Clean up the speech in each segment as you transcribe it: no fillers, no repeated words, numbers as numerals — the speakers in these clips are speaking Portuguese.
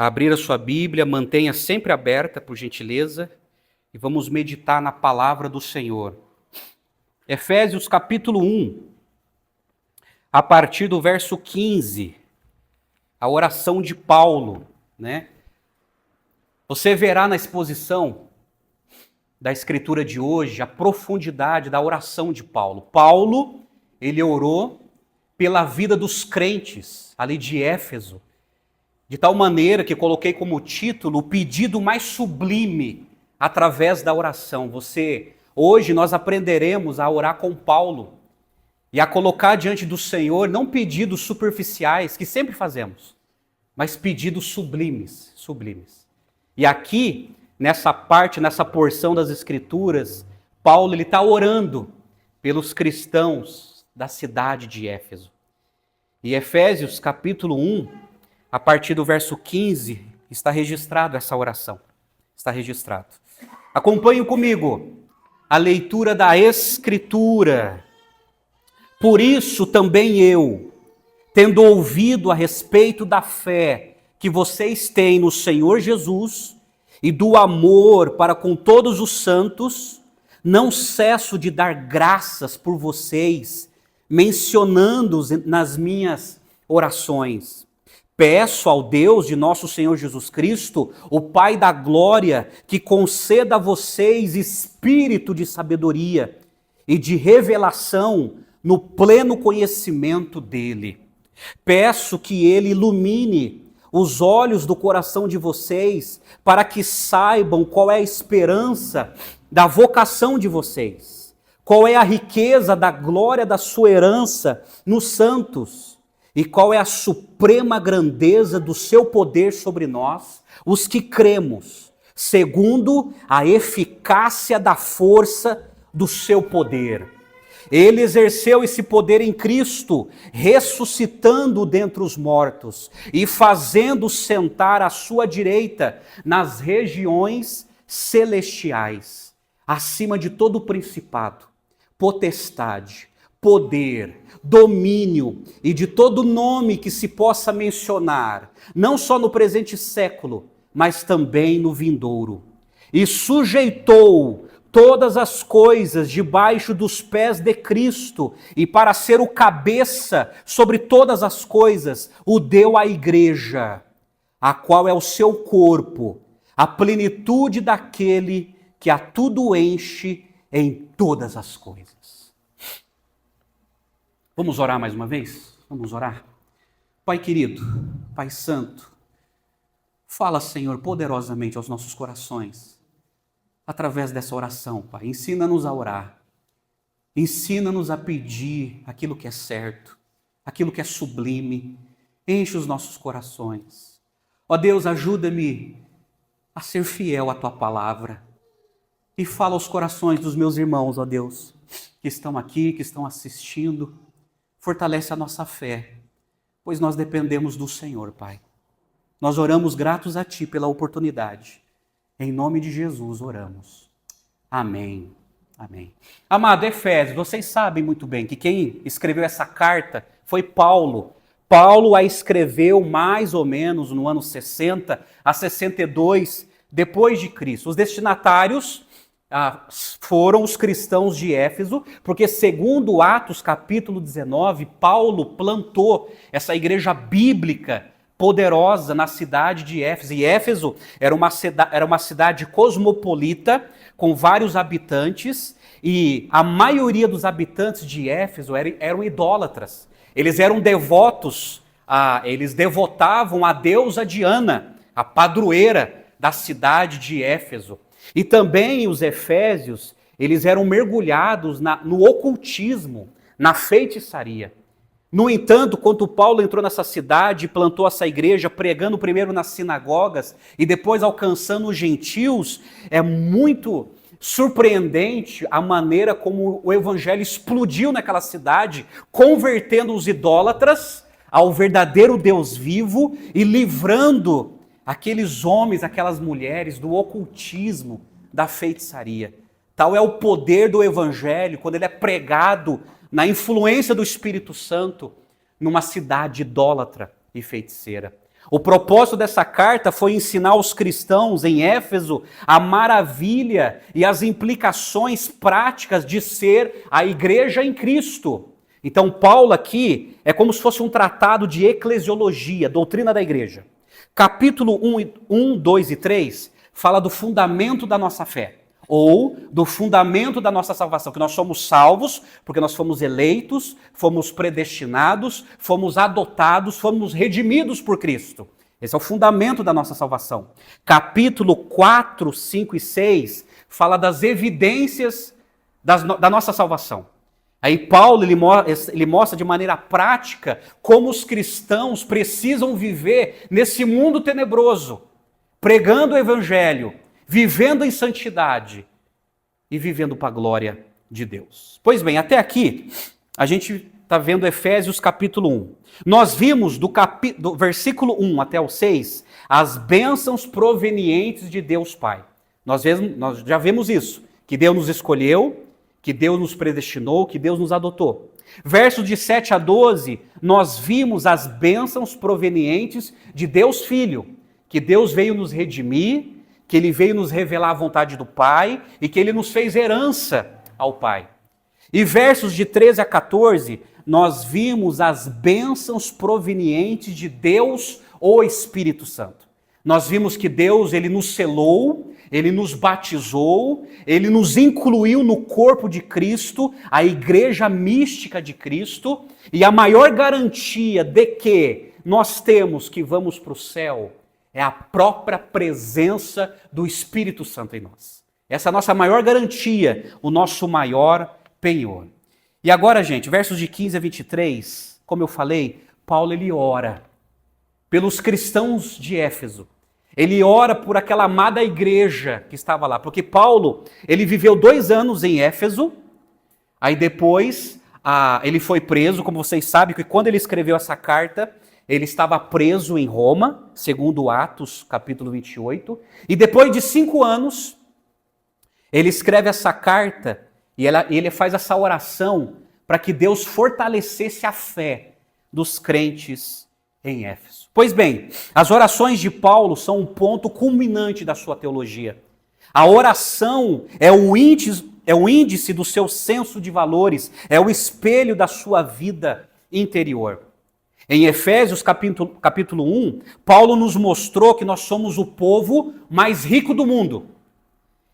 a abrir a sua Bíblia, mantenha sempre aberta, por gentileza, e vamos meditar na palavra do Senhor. Efésios capítulo 1, a partir do verso 15, a oração de Paulo, né? Você verá na exposição da escritura de hoje a profundidade da oração de Paulo. Paulo, ele orou pela vida dos crentes ali de Éfeso, de tal maneira que coloquei como título o pedido mais sublime através da oração. Hoje nós aprenderemos a orar com Paulo e a colocar diante do Senhor não pedidos superficiais, que sempre fazemos, mas pedidos sublimes. E aqui, nessa porção das Escrituras, Paulo está orando pelos cristãos da cidade de Éfeso. E Efésios capítulo 1, a partir do verso 15, está registrado essa oração. Está registrado. Acompanhe comigo a leitura da Escritura. Por isso também eu, tendo ouvido a respeito da fé que vocês têm no Senhor Jesus e do amor para com todos os santos, não cesso de dar graças por vocês, mencionando-os nas minhas orações. Peço ao Deus de nosso Senhor Jesus Cristo, o Pai da glória, que conceda a vocês espírito de sabedoria e de revelação no pleno conhecimento dele. Peço que ele ilumine os olhos do coração de vocês, para que saibam qual é a esperança da vocação de vocês, qual é a riqueza da glória da sua herança nos santos, e qual é a suprema grandeza do seu poder sobre nós, os que cremos, segundo a eficácia da força do seu poder. Ele exerceu esse poder em Cristo, ressuscitando dentre os mortos e fazendo sentar à sua direita nas regiões celestiais, acima de todo principado, potestade, poder, domínio e de todo nome que se possa mencionar, não só no presente século, mas também no vindouro. E sujeitou todas as coisas debaixo dos pés de Cristo, e para ser o cabeça sobre todas as coisas, o deu à igreja, a qual é o seu corpo, a plenitude daquele que a tudo enche em todas as coisas. Vamos orar mais uma vez? Vamos orar? Pai querido, Pai santo, fala, Senhor, poderosamente aos nossos corações, através dessa oração, Pai. Ensina-nos a orar. Ensina-nos a pedir aquilo que é certo, aquilo que é sublime. Enche os nossos corações. Ó Deus, ajuda-me a ser fiel à Tua palavra. E fala aos corações dos meus irmãos, ó Deus, que estão aqui, que estão assistindo. Fortalece a nossa fé, pois nós dependemos do Senhor, Pai. Nós oramos gratos a Ti pela oportunidade. Em nome de Jesus oramos. Amém. Amém. Amado Efésios, vocês sabem muito bem que quem escreveu essa carta foi Paulo. Paulo a escreveu mais ou menos no ano 60 a 62 depois de Cristo. Os destinatários foram os cristãos de Éfeso, porque segundo Atos capítulo 19, Paulo plantou essa igreja bíblica poderosa na cidade de Éfeso. E Éfeso era uma cidade cosmopolita, com vários habitantes, e a maioria dos habitantes de Éfeso eram idólatras. Eles eram devotos, eles devotavam a deusa Diana, a padroeira da cidade de Éfeso. E também os efésios, eles eram mergulhados no ocultismo, na feitiçaria. No entanto, quando Paulo entrou nessa cidade e plantou essa igreja, pregando primeiro nas sinagogas e depois alcançando os gentios, é muito surpreendente a maneira como o evangelho explodiu naquela cidade, convertendo os idólatras ao verdadeiro Deus vivo e livrando aqueles homens, aquelas mulheres do ocultismo, da feitiçaria. Tal é o poder do evangelho quando ele é pregado na influência do Espírito Santo numa cidade idólatra e feiticeira. O propósito dessa carta foi ensinar os cristãos em Éfeso a maravilha e as implicações práticas de ser a igreja em Cristo. Então, Paulo aqui é como se fosse um tratado de eclesiologia, doutrina da igreja. Capítulo 1, 2 e 3 fala do fundamento da nossa fé, ou do fundamento da nossa salvação, que nós somos salvos porque nós fomos eleitos, fomos predestinados, fomos adotados, fomos redimidos por Cristo. Esse é o fundamento da nossa salvação. Capítulo 4, 5 e 6 fala das evidências da nossa salvação. Aí Paulo ele mostra de maneira prática como os cristãos precisam viver nesse mundo tenebroso, pregando o evangelho, vivendo em santidade e vivendo para a glória de Deus. Pois bem, até aqui a gente está vendo Efésios capítulo 1. Nós vimos do versículo 1 até o 6 as bênçãos provenientes de Deus Pai. Nós já vimos isso, que Deus nos escolheu, que Deus nos predestinou, que Deus nos adotou. Versos de 7 a 12, nós vimos as bênçãos provenientes de Deus Filho, que Deus veio nos redimir, que Ele veio nos revelar a vontade do Pai e que Ele nos fez herança ao Pai. E versos de 13 a 14, nós vimos as bênçãos provenientes de Deus, o Espírito Santo. Nós vimos que Deus, Ele nos selou, Ele nos batizou, Ele nos incluiu no corpo de Cristo, a igreja mística de Cristo, e a maior garantia de que nós temos que vamos para o céu é a própria presença do Espírito Santo em nós. Essa é a nossa maior garantia, o nosso maior penhor. E agora, gente, versos de 15 a 23, como eu falei, Paulo ele ora pelos cristãos de Éfeso. Ele ora por aquela amada igreja que estava lá, porque Paulo, ele viveu 2 anos em Éfeso, aí depois ele foi preso, como vocês sabem, que quando ele escreveu essa carta, ele estava preso em Roma, segundo Atos, capítulo 28, e depois de 5 anos, ele escreve essa carta e ele faz essa oração para que Deus fortalecesse a fé dos crentes em Éfeso. Pois bem, as orações de Paulo são um ponto culminante da sua teologia. A oração é o índice do seu senso de valores, é o espelho da sua vida interior. Em Efésios capítulo 1, Paulo nos mostrou que nós somos o povo mais rico do mundo.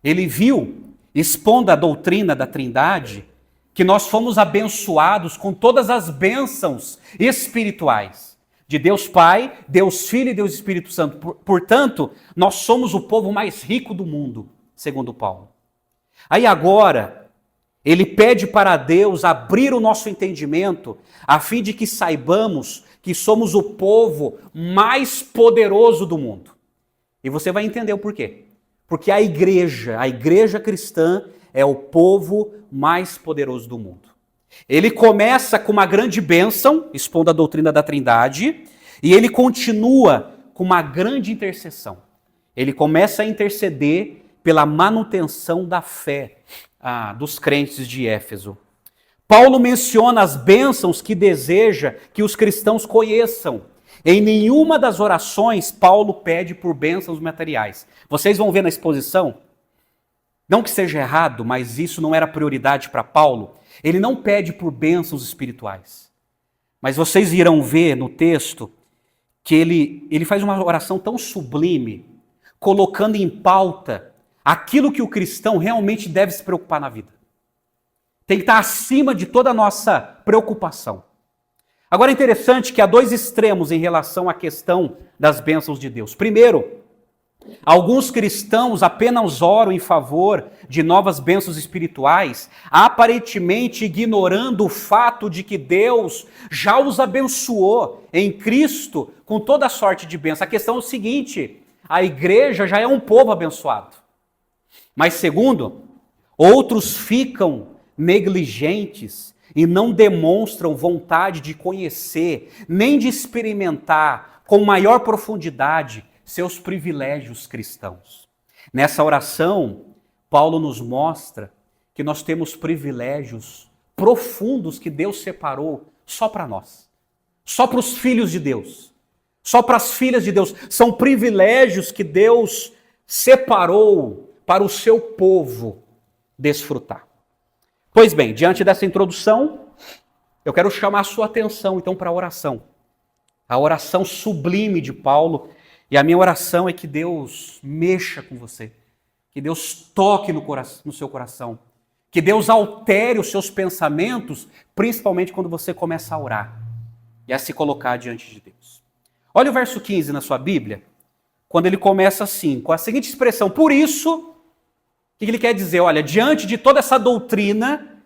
Ele viu, expondo a doutrina da Trindade, que nós fomos abençoados com todas as bênçãos espirituais de Deus Pai, Deus Filho e Deus Espírito Santo. Portanto, nós somos o povo mais rico do mundo, segundo Paulo. Aí agora, ele pede para Deus abrir o nosso entendimento, a fim de que saibamos que somos o povo mais poderoso do mundo. E você vai entender o porquê. Porque a igreja cristã é o povo mais poderoso do mundo. Ele começa com uma grande bênção, expondo a doutrina da Trindade, e ele continua com uma grande intercessão. Ele começa a interceder pela manutenção da fé dos crentes de Éfeso. Paulo menciona as bênçãos que deseja que os cristãos conheçam. Em nenhuma das orações, Paulo pede por bênçãos materiais. Vocês vão ver na exposição, não que seja errado, mas isso não era prioridade para Paulo. Ele não pede por bênçãos espirituais. Mas vocês irão ver no texto que ele faz uma oração tão sublime, colocando em pauta aquilo que o cristão realmente deve se preocupar na vida. Tem que estar acima de toda a nossa preocupação. Agora é interessante que há 2 extremos em relação à questão das bênçãos de Deus. Primeiro, alguns cristãos apenas oram em favor de novas bênçãos espirituais, aparentemente ignorando o fato de que Deus já os abençoou em Cristo com toda sorte de bênçãos. A questão é o seguinte: a igreja já é um povo abençoado. Mas segundo, outros ficam negligentes e não demonstram vontade de conhecer, nem de experimentar com maior profundidade seus privilégios cristãos. Nessa oração, Paulo nos mostra que nós temos privilégios profundos que Deus separou só para nós, só para os filhos de Deus, só para as filhas de Deus. São privilégios que Deus separou para o seu povo desfrutar. Pois bem, diante dessa introdução, eu quero chamar a sua atenção então para a oração. A oração sublime de Paulo. E a minha oração é que Deus mexa com você. Que Deus toque no seu coração. Que Deus altere os seus pensamentos, principalmente quando você começa a orar e a se colocar diante de Deus. Olha o verso 15 na sua Bíblia, quando ele começa assim, com a seguinte expressão: por isso, o que ele quer dizer? Olha, diante de toda essa doutrina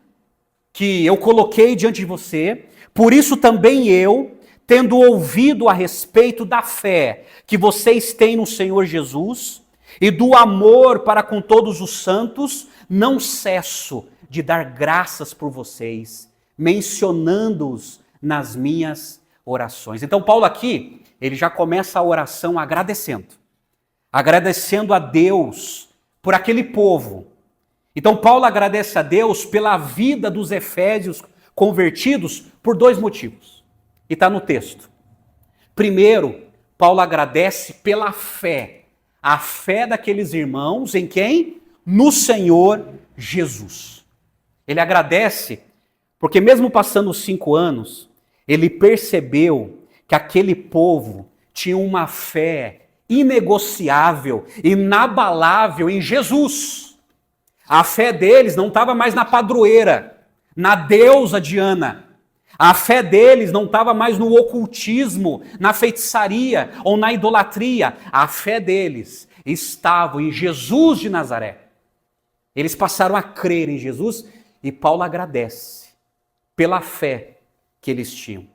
que eu coloquei diante de você, por isso também eu, tendo ouvido a respeito da fé que vocês têm no Senhor Jesus e do amor para com todos os santos, não cesso de dar graças por vocês, mencionando-os nas minhas orações. Então Paulo aqui, ele já começa a oração agradecendo a Deus por aquele povo. Então Paulo agradece a Deus pela vida dos efésios convertidos por dois motivos. E está no texto. Primeiro, Paulo agradece pela fé. A fé daqueles irmãos em quem? No Senhor Jesus. Ele agradece porque mesmo passando os 5 anos, ele percebeu que aquele povo tinha uma fé inegociável, inabalável em Jesus. A fé deles não estava mais na padroeira, na deusa Diana. A fé deles não estava mais no ocultismo, na feitiçaria ou na idolatria. A fé deles estava em Jesus de Nazaré. Eles passaram a crer em Jesus e Paulo agradece pela fé que eles tinham.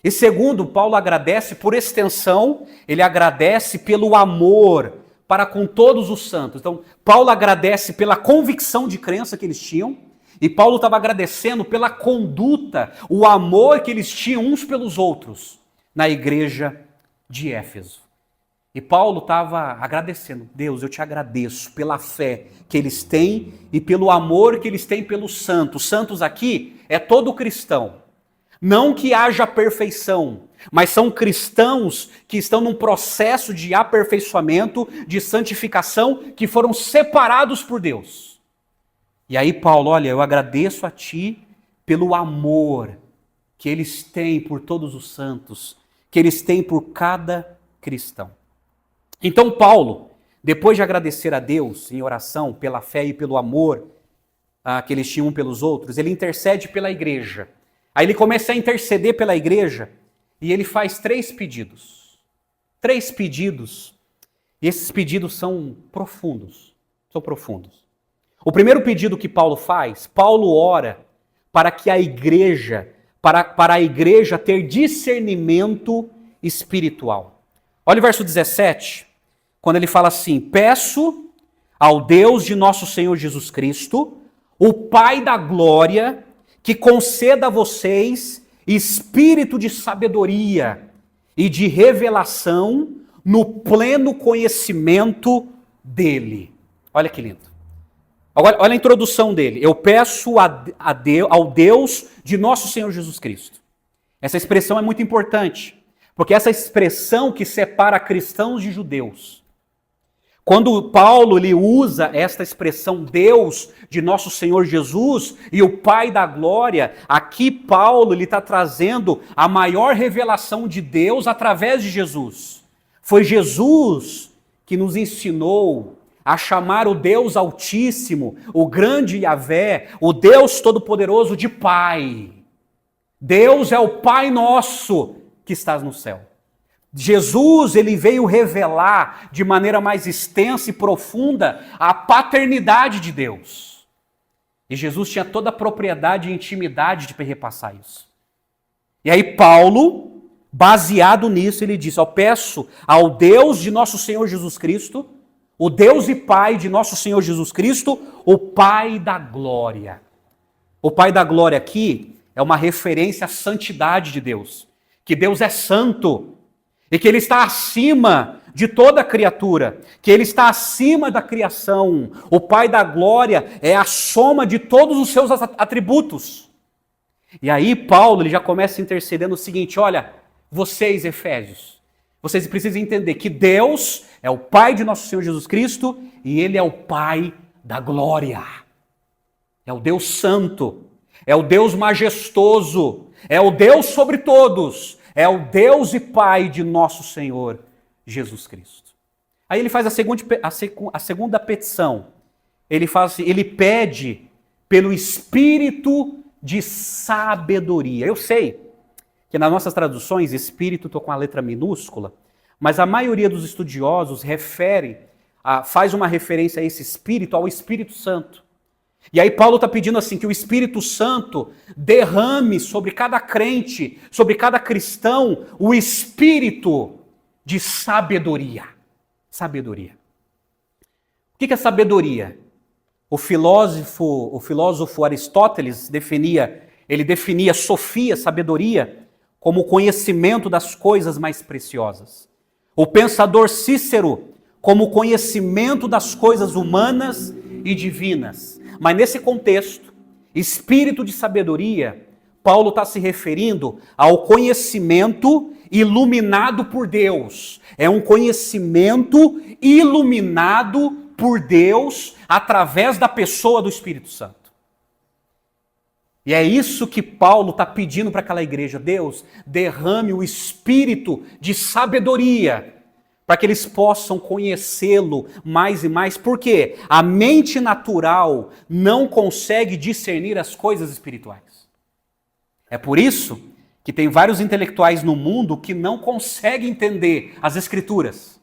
E segundo, Paulo agradece por extensão, ele agradece pelo amor para com todos os santos. Então, Paulo agradece pela convicção de crença que eles tinham, e Paulo estava agradecendo pela conduta, o amor que eles tinham uns pelos outros na igreja de Éfeso. E Paulo estava agradecendo: Deus, eu te agradeço pela fé que eles têm e pelo amor que eles têm pelos santos. Santos aqui é todo cristão. Não que haja perfeição, mas são cristãos que estão num processo de aperfeiçoamento, de santificação, que foram separados por Deus. E aí Paulo, olha, eu agradeço a ti pelo amor que eles têm por todos os santos, que eles têm por cada cristão. Então Paulo, depois de agradecer a Deus em oração pela fé e pelo amor que eles tinham um pelos outros, ele intercede pela igreja. Aí ele começa a interceder pela igreja e ele faz 3 pedidos. 3 pedidos. E esses pedidos são profundos. São profundos. O primeiro pedido que Paulo faz, Paulo ora para que a igreja, para a igreja ter discernimento espiritual. Olha o verso 17, quando ele fala assim: peço ao Deus de nosso Senhor Jesus Cristo, o Pai da glória, que conceda a vocês espírito de sabedoria e de revelação no pleno conhecimento dele. Olha que lindo. Olha a introdução dele. Eu peço ao Deus de nosso Senhor Jesus Cristo. Essa expressão é muito importante, porque essa expressão que separa cristãos de judeus. Quando Paulo ele usa esta expressão Deus de nosso Senhor Jesus e o Pai da glória, aqui Paulo ele está trazendo a maior revelação de Deus através de Jesus. Foi Jesus que nos ensinou a chamar o Deus Altíssimo, o grande Yahvé, o Deus Todo-Poderoso de Pai. Deus é o Pai nosso que estás no céu. Jesus, ele veio revelar de maneira mais extensa e profunda a paternidade de Deus. E Jesus tinha toda a propriedade e intimidade de repassar isso. E aí Paulo, baseado nisso, ele diz: eu peço ao Deus de nosso Senhor Jesus Cristo, o Deus e Pai de nosso Senhor Jesus Cristo, o Pai da glória. O Pai da glória aqui é uma referência à santidade de Deus. Que Deus é santo. E que Ele está acima de toda a criatura, que Ele está acima da criação. O Pai da glória é a soma de todos os seus atributos. E aí Paulo ele já começa intercedendo o seguinte: olha, vocês Efésios, Vocês precisam entender que Deus é o Pai de nosso Senhor Jesus Cristo e Ele é o Pai da glória. É o Deus santo, é o Deus majestoso, é o Deus sobre todos, é o Deus e Pai de nosso Senhor Jesus Cristo. Aí ele faz a segunda petição. Ele faz assim, ele pede pelo espírito de sabedoria. Eu sei que nas nossas traduções, espírito estou com a letra minúscula, mas a maioria dos estudiosos faz uma referência a esse espírito, ao Espírito Santo. E aí Paulo está pedindo assim, que o Espírito Santo derrame sobre cada crente, sobre cada cristão, o espírito de sabedoria. Sabedoria. O que é sabedoria? O filósofo Aristóteles definia sofia, sabedoria, como o conhecimento das coisas mais preciosas. O pensador Cícero, como o conhecimento das coisas humanas e divinas. Mas nesse contexto, espírito de sabedoria, Paulo está se referindo ao conhecimento iluminado por Deus. É um conhecimento iluminado por Deus através da pessoa do Espírito Santo. E é isso que Paulo está pedindo para aquela igreja. Deus, derrame o espírito de sabedoria para que eles possam conhecê-lo mais e mais. Porque a mente natural não consegue discernir as coisas espirituais. É por isso que tem vários intelectuais no mundo que não conseguem entender as Escrituras.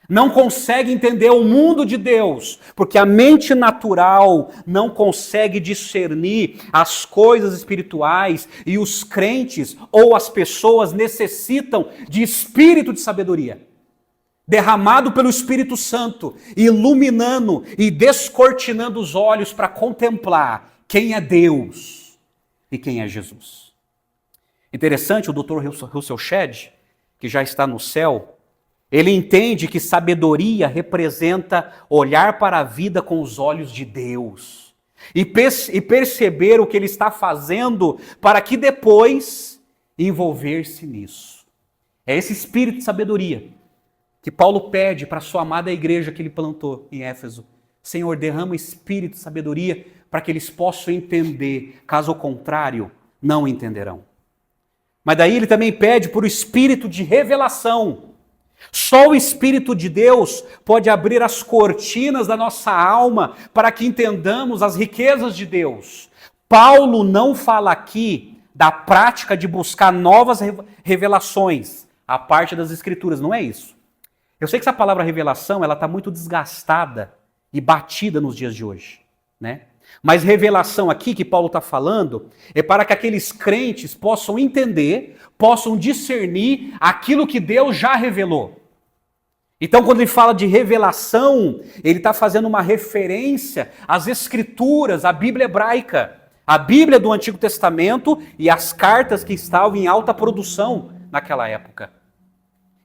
Não conseguem entender o mundo de Deus, porque a mente natural não consegue discernir as coisas espirituais e os crentes ou as pessoas necessitam de espírito de sabedoria, derramado pelo Espírito Santo, iluminando e descortinando os olhos para contemplar quem é Deus e quem é Jesus. Interessante, o Dr. Russell Shedd, que já está no céu, ele entende que sabedoria representa olhar para a vida com os olhos de Deus e perceber o que Ele está fazendo para que depois envolver-se nisso. É esse espírito de sabedoria que Paulo pede para a sua amada igreja que ele plantou em Éfeso. Senhor, derrama espírito de sabedoria para que eles possam entender, caso contrário, não entenderão. Mas daí ele também pede por o espírito de revelação. Só o Espírito de Deus pode abrir as cortinas da nossa alma para que entendamos as riquezas de Deus. Paulo não fala aqui da prática de buscar novas revelações, a parte das Escrituras, não é isso. Eu sei que essa palavra revelação ela está muito desgastada e batida nos dias de hoje, né? Mas revelação aqui que Paulo está falando é para que aqueles crentes possam entender, possam discernir aquilo que Deus já revelou. Então, quando ele fala de revelação, ele está fazendo uma referência às Escrituras, à Bíblia hebraica, a Bíblia do Antigo Testamento e as cartas que estavam em alta produção naquela época.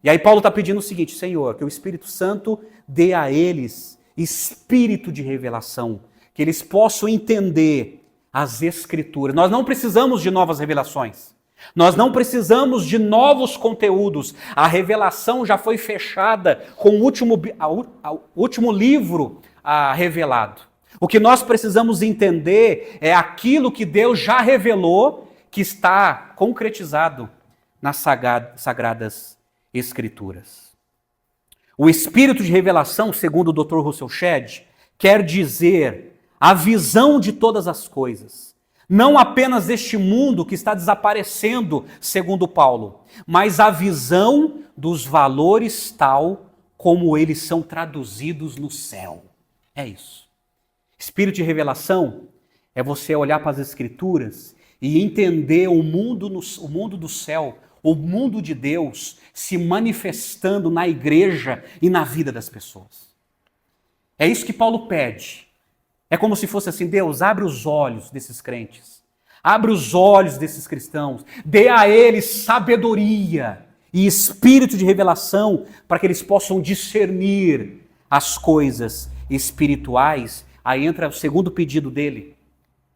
E aí Paulo está pedindo o seguinte, Senhor, que o Espírito Santo dê a eles espírito de revelação, que eles possam entender as Escrituras. Nós não precisamos de novas revelações. Nós não precisamos de novos conteúdos. A revelação já foi fechada com o último livro revelado. O que nós precisamos entender é aquilo que Deus já revelou, que está concretizado nas Sagradas Escrituras. O espírito de revelação, segundo o Dr. Russell Shedd, quer dizer a visão de todas as coisas. Não apenas deste mundo que está desaparecendo, segundo Paulo, mas a visão dos valores tal como eles são traduzidos no céu. É isso. Espírito de revelação é você olhar para as Escrituras e entender o mundo do céu, o mundo de Deus se manifestando na igreja e na vida das pessoas. É isso que Paulo pede. É como se fosse assim, Deus, abre os olhos desses crentes, abre os olhos desses cristãos, dê a eles sabedoria e espírito de revelação para que eles possam discernir as coisas espirituais. Aí entra o segundo pedido dele,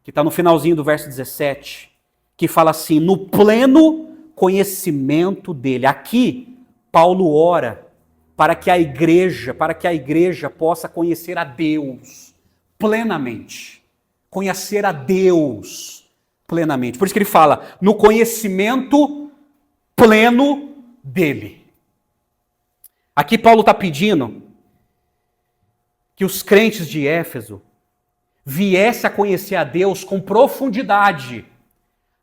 que está no finalzinho do verso 17, que fala assim, no pleno conhecimento dele. Aqui, Paulo ora para que a igreja possa conhecer a Deus plenamente. Conhecer a Deus plenamente. Por isso que ele fala, no conhecimento pleno dele. Aqui Paulo está pedindo que os crentes de Éfeso viessem a conhecer a Deus com profundidade,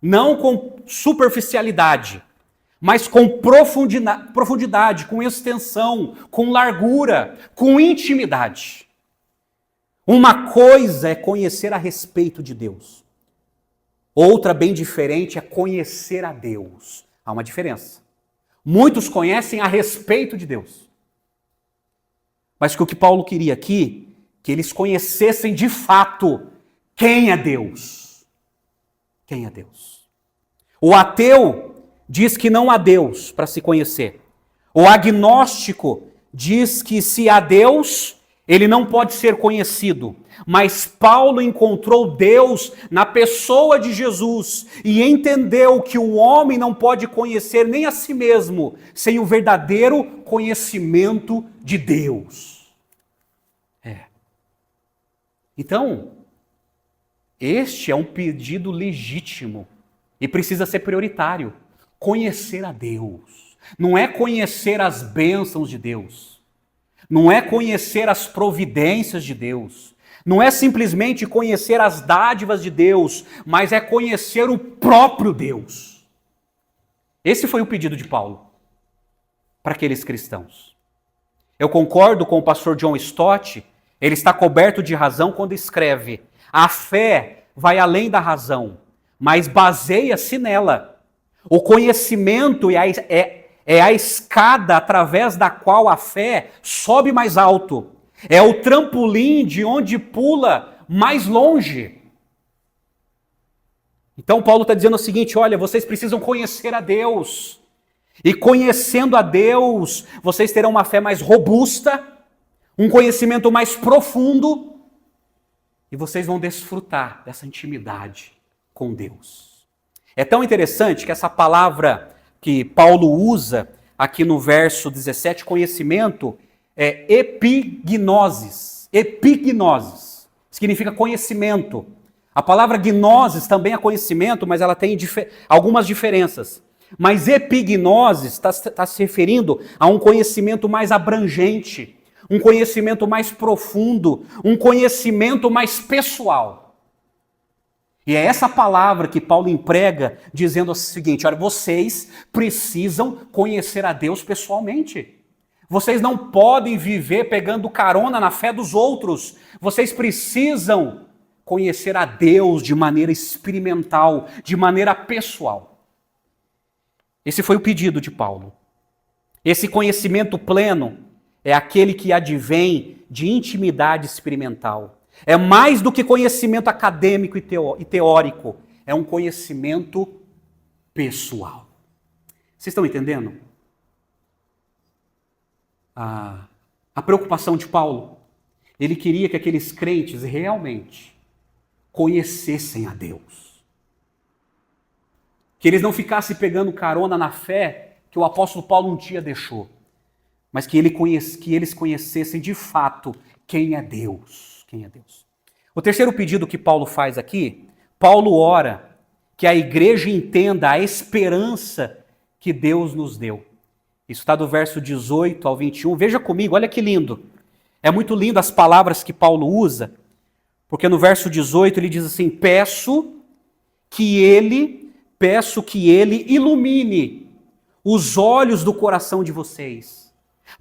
não com superficialidade, mas com profundidade, com extensão, com largura, com intimidade. Uma coisa é conhecer a respeito de Deus. Outra, bem diferente, é conhecer a Deus. Há uma diferença. Muitos conhecem a respeito de Deus. Mas o que Paulo queria aqui, que eles conhecessem de fato quem é Deus. Quem é Deus? O ateu diz que não há Deus para se conhecer. O agnóstico diz que se há Deus, ele não pode ser conhecido. Mas Paulo encontrou Deus na pessoa de Jesus e entendeu que o homem não pode conhecer nem a si mesmo sem o verdadeiro conhecimento de Deus. Então, este é um pedido legítimo e precisa ser prioritário. Conhecer a Deus. Não é conhecer as bênçãos de Deus. Não é conhecer as providências de Deus. Não é simplesmente conhecer as dádivas de Deus, mas é conhecer o próprio Deus. Esse foi o pedido de Paulo para aqueles cristãos. Eu concordo com o pastor John Stott. Ele está coberto de razão quando escreve: a fé vai além da razão, mas baseia-se nela. O conhecimento é a escada através da qual a fé sobe mais alto. É o trampolim de onde pula mais longe. Então Paulo está dizendo o seguinte: olha, vocês precisam conhecer a Deus. E conhecendo a Deus, vocês terão uma fé mais robusta, um conhecimento mais profundo, e vocês vão desfrutar dessa intimidade com Deus. É tão interessante que essa palavra que Paulo usa aqui no verso 17, conhecimento, é epignosis. Epignosis significa conhecimento. A palavra gnosis também é conhecimento, mas ela tem algumas diferenças. Mas epignosis está se referindo a um conhecimento mais abrangente, um conhecimento mais profundo, um conhecimento mais pessoal. E é essa palavra que Paulo emprega dizendo o seguinte: olha, vocês precisam conhecer a Deus pessoalmente. Vocês não podem viver pegando carona na fé dos outros. Vocês precisam conhecer a Deus de maneira experimental, de maneira pessoal. Esse foi o pedido de Paulo. Esse conhecimento pleno é aquele que advém de intimidade experimental. É mais do que conhecimento acadêmico e teórico. É um conhecimento pessoal. Vocês estão entendendo? A preocupação de Paulo, ele queria que aqueles crentes realmente conhecessem a Deus. Que eles não ficassem pegando carona na fé que o apóstolo Paulo um dia deixou. Mas que eles conhecessem de fato quem é Deus. Quem é Deus. O terceiro pedido que Paulo faz aqui, Paulo ora que a igreja entenda a esperança que Deus nos deu. Isso está do verso 18 ao 21. Veja comigo, olha que lindo. É muito lindo as palavras que Paulo usa, porque no verso 18 ele diz assim: peço que ele ilumine os olhos do coração de vocês,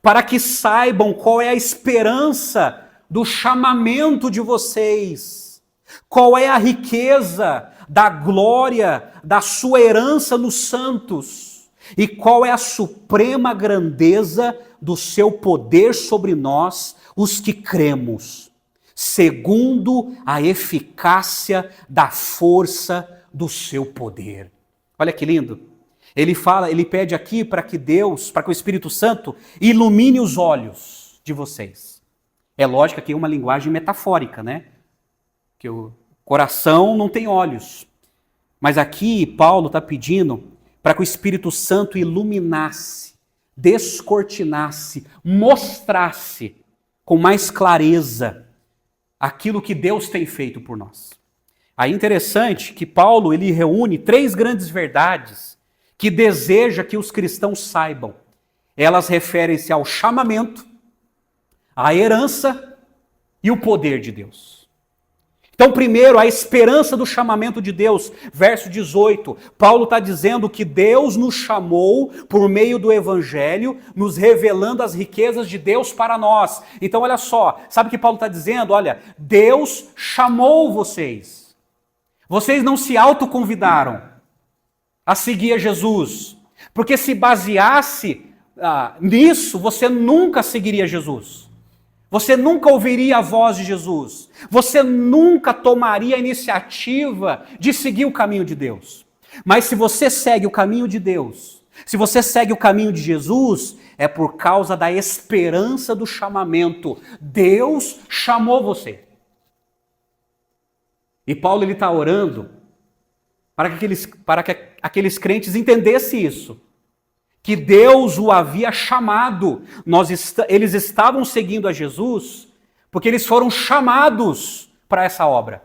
para que saibam qual é a esperança do chamamento de vocês, qual é a riqueza da glória da sua herança nos santos, e qual é a suprema grandeza do seu poder sobre nós, os que cremos, segundo a eficácia da força do seu poder. Olha que lindo. Ele pede aqui para que o Espírito Santo ilumine os olhos de vocês. É lógico que é uma linguagem metafórica, né? Que o coração não tem olhos. Mas aqui Paulo está pedindo para que o Espírito Santo iluminasse, descortinasse, mostrasse com mais clareza aquilo que Deus tem feito por nós. Aí é interessante que Paulo ele reúne 3 grandes verdades que deseja que os cristãos saibam. Elas referem-se ao chamamento, à herança e o poder de Deus. Então, primeiro, a esperança do chamamento de Deus. Verso 18, Paulo está dizendo que Deus nos chamou por meio do Evangelho, nos revelando as riquezas de Deus para nós. Então, olha só, sabe o que Paulo está dizendo? Olha, Deus chamou vocês. Vocês não se autoconvidaram a seguir a Jesus. Porque se baseasse nisso, você nunca seguiria Jesus. Você nunca ouviria a voz de Jesus. Você nunca tomaria a iniciativa de seguir o caminho de Deus. Mas se você segue o caminho de Deus, se você segue o caminho de Jesus, é por causa da esperança do chamamento. Deus chamou você. E Paulo está orando para que aqueles crentes entendessem isso. Que Deus o havia chamado. Eles estavam seguindo a Jesus porque eles foram chamados para essa obra.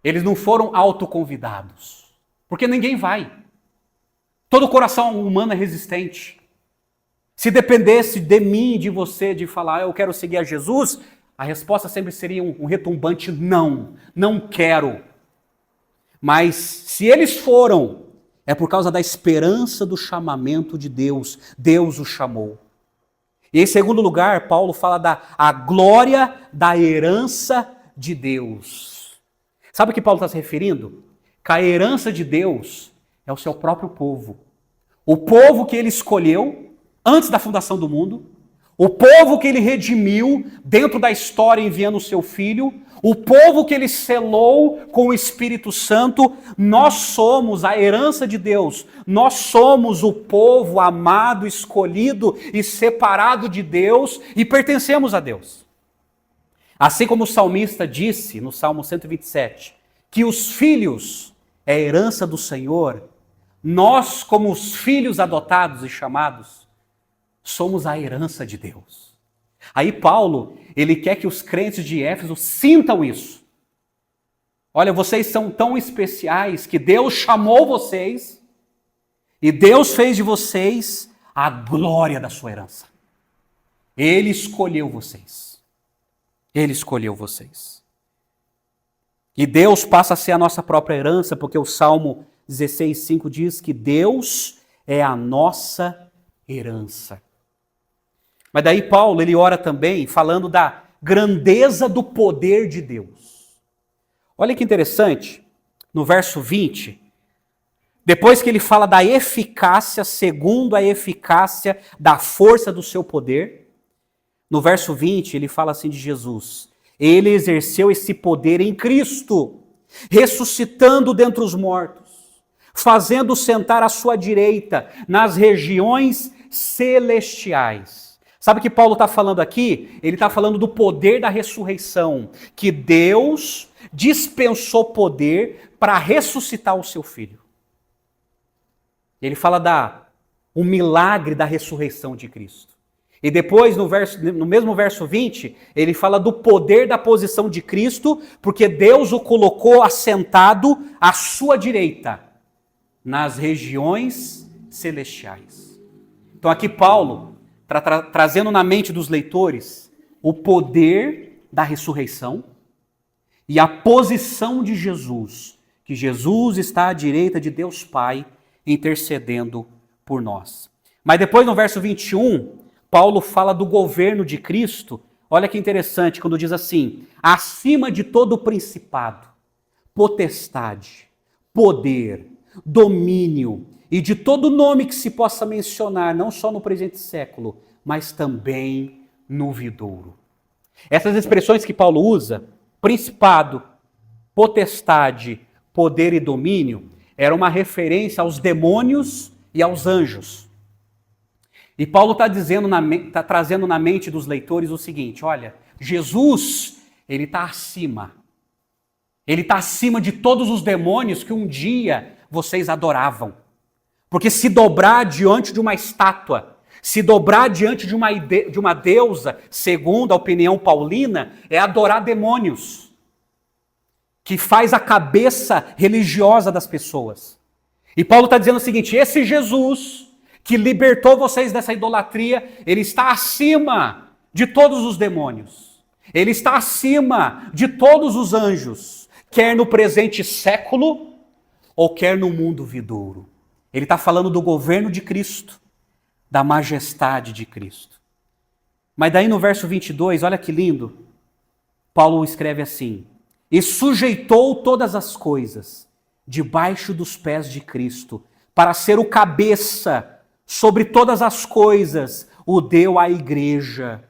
Eles não foram autoconvidados. Porque ninguém vai. Todo coração humano é resistente. Se dependesse de mim, de você, de falar, eu quero seguir a Jesus, a resposta sempre seria um retumbante não. Não quero. Mas se eles foram, é por causa da esperança do chamamento de Deus. Deus o chamou. E em segundo lugar, Paulo fala da glória da herança de Deus. Sabe o que Paulo está se referindo? Que a herança de Deus é o seu próprio povo. O povo que ele escolheu antes da fundação do mundo. O povo que ele redimiu dentro da história enviando o seu filho. O povo que ele selou com o Espírito Santo. Nós somos a herança de Deus. Nós somos o povo amado, escolhido e separado de Deus e pertencemos a Deus. Assim como o salmista disse no Salmo 127, que os filhos é a herança do Senhor, nós, como os filhos adotados e chamados, somos a herança de Deus. Aí Paulo, ele quer que os crentes de Éfeso sintam isso. Olha, vocês são tão especiais que Deus chamou vocês e Deus fez de vocês a glória da sua herança. Ele escolheu vocês. Ele escolheu vocês. E Deus passa a ser a nossa própria herança, porque o Salmo 16:5 diz que Deus é a nossa herança. Mas daí Paulo, ele ora também falando da grandeza do poder de Deus. Olha que interessante, no verso 20, depois que ele fala da eficácia, segundo a eficácia da força do seu poder, no verso 20 ele fala assim de Jesus: ele exerceu esse poder em Cristo, ressuscitando dentre os mortos, fazendo sentar à sua direita nas regiões celestiais. Sabe o que Paulo está falando aqui? Ele está falando do poder da ressurreição, que Deus dispensou poder para ressuscitar o seu filho. Ele fala o milagre da ressurreição de Cristo. E depois, no mesmo verso 20, ele fala do poder da posição de Cristo, porque Deus o colocou assentado à sua direita, nas regiões celestiais. Então aqui Paulo trazendo na mente dos leitores o poder da ressurreição e a posição de Jesus, que Jesus está à direita de Deus Pai, intercedendo por nós. Mas depois no verso 21, Paulo fala do governo de Cristo. Olha que interessante, quando diz assim: acima de todo principado, potestade, poder, domínio e de todo nome que se possa mencionar, não só no presente século, mas também no vindouro. Essas expressões que Paulo usa, principado, potestade, poder e domínio, era uma referência aos demônios e aos anjos. E Paulo está trazendo na mente dos leitores o seguinte: olha, Jesus, ele está acima. Ele está acima de todos os demônios que um dia vocês adoravam. Porque se dobrar diante de uma estátua, se dobrar diante de uma deusa, segundo a opinião paulina, é adorar demônios, que faz a cabeça religiosa das pessoas. E Paulo está dizendo o seguinte: esse Jesus que libertou vocês dessa idolatria, ele está acima de todos os demônios. Ele está acima de todos os anjos, quer no presente século ou quer no mundo vindouro. Ele está falando do governo de Cristo, da majestade de Cristo. Mas daí no verso 22, olha que lindo, Paulo escreve assim: e sujeitou todas as coisas debaixo dos pés de Cristo, para ser o cabeça sobre todas as coisas, o deu à igreja,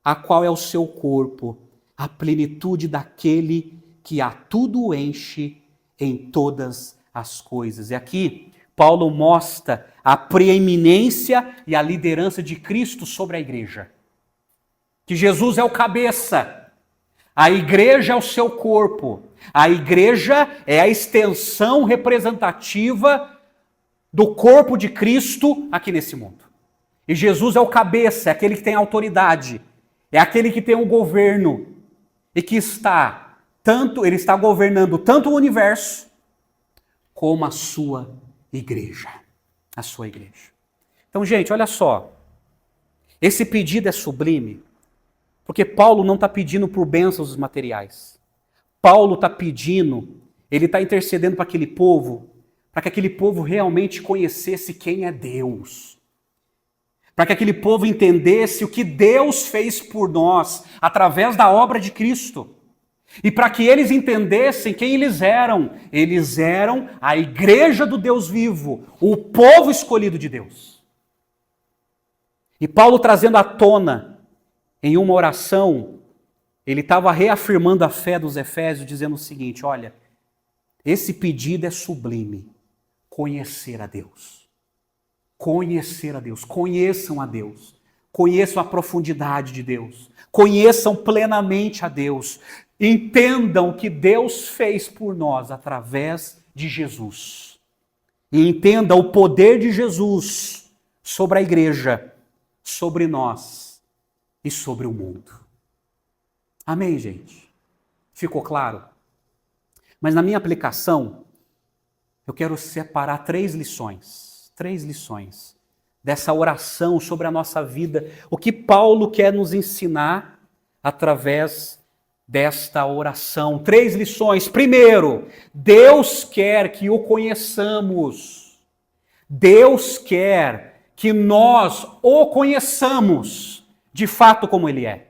a qual é o seu corpo, a plenitude daquele que a tudo enche em todas as coisas. E aqui Paulo mostra a preeminência e a liderança de Cristo sobre a igreja. Que Jesus é o cabeça, a igreja é o seu corpo, a igreja é a extensão representativa do corpo de Cristo aqui nesse mundo. E Jesus é o cabeça, é aquele que tem autoridade, é aquele que tem um governo e que ele está governando tanto o universo como a sua igreja. A sua igreja. Então, gente, olha só. Esse pedido é sublime, porque Paulo não está pedindo por bênçãos materiais. Paulo está pedindo, ele está intercedendo para aquele povo, para que aquele povo realmente conhecesse quem é Deus. Para que aquele povo entendesse o que Deus fez por nós através da obra de Cristo. E para que eles entendessem quem eles eram. Eles eram a igreja do Deus vivo, o povo escolhido de Deus. E Paulo trazendo à tona, em uma oração, ele estava reafirmando a fé dos Efésios, dizendo o seguinte: olha, esse pedido é sublime. Conhecer a Deus. Conhecer a Deus. Conheçam a Deus. Conheçam a profundidade de Deus. Conheçam plenamente a Deus. Entendam o que Deus fez por nós através de Jesus. E entendam o poder de Jesus sobre a igreja, sobre nós e sobre o mundo. Amém, gente? Ficou claro? Mas na minha aplicação, eu quero separar três lições dessa oração sobre a nossa vida, o que Paulo quer nos ensinar através desta oração. 3 lições. Primeiro, Deus quer que o conheçamos. Deus quer que nós o conheçamos de fato como Ele é.